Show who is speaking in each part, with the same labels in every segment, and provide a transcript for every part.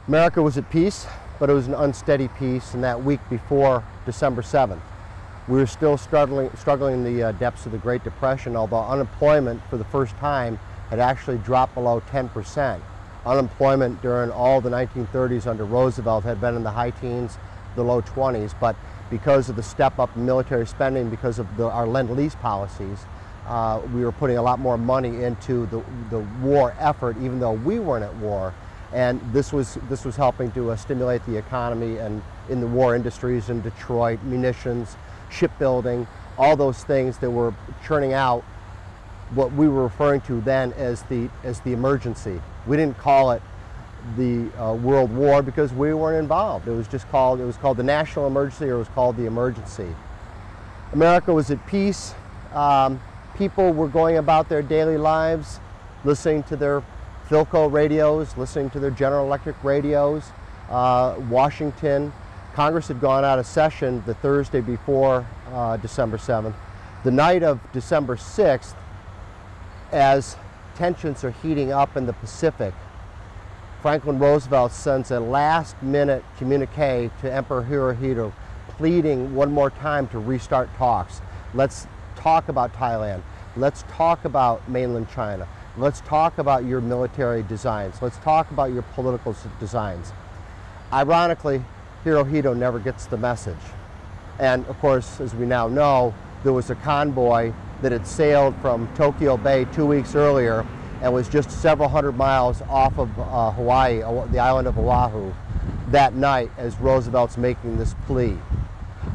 Speaker 1: America was at peace, but it was an unsteady peace in that week before December 7th. We were still struggling in the depths of the Great Depression, although unemployment for the first time had actually dropped below 10%. Unemployment during all the 1930s under Roosevelt had been in the high teens, the low 20s, but because of the step up in military spending, because of our Lend-Lease policies, we were putting a lot more money into the war effort, even though we weren't at war. And this was helping to stimulate the economy and in the war industries in Detroit, munitions, shipbuilding, all those things that were churning out what we were referring to then as the emergency. We didn't call it the World War because we weren't involved. It was called the national emergency, or it was called the emergency. America was at peace. People were going about their daily lives, listening to their Philco radios, listening to their General Electric radios. Washington, Congress had gone out of session the Thursday before December 7th. The night of December 6th, as tensions are heating up in the Pacific, Franklin Roosevelt sends a last-minute communique to Emperor Hirohito, pleading one more time to restart talks. Let's talk about Thailand. Let's talk about mainland China. Let's talk about your military designs. Let's talk about your political designs. Ironically, Hirohito never gets the message. And of course, as we now know, there was a convoy that had sailed from Tokyo Bay 2 weeks earlier and was just several hundred miles off of Hawaii, the island of Oahu, that night as Roosevelt's making this plea.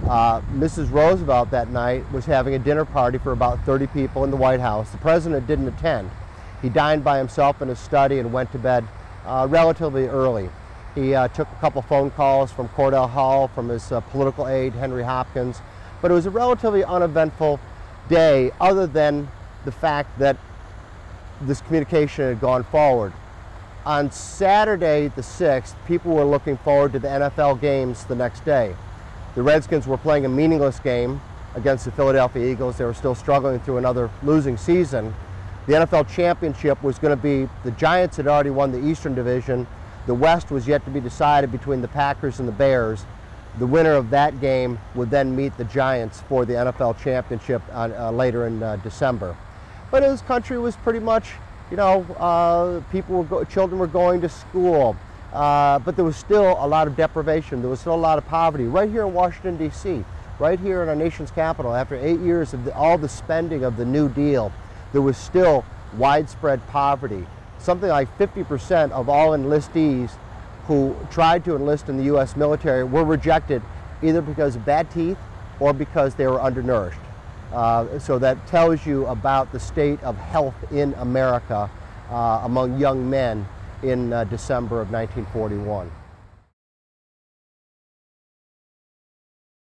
Speaker 1: Mrs. Roosevelt that night was having a dinner party for about 30 people in the White House. The president didn't attend. He dined by himself in his study and went to bed relatively early. He took a couple phone calls from Cordell Hull, from his political aide, Henry Hopkins, but it was a relatively uneventful day other than the fact that this communication had gone forward. On Saturday the 6th, people were looking forward to the NFL games the next day. The Redskins were playing a meaningless game against the Philadelphia Eagles. They were still struggling through another losing season. The NFL championship was going to be, the Giants had already won the Eastern Division. The West was yet to be decided between the Packers and the Bears. The winner of that game would then meet the Giants for the NFL championship later in December. But this country was pretty much, you know, children were going to school, but there was still a lot of deprivation. There was still a lot of poverty. Right here in Washington, D.C., right here in our nation's capital, after 8 years of all the spending of the New Deal, there was still widespread poverty. Something like 50% of all enlistees who tried to enlist in the U.S. military were rejected either because of bad teeth or because they were undernourished. So that tells you about the state of health in America among young men in December of 1941.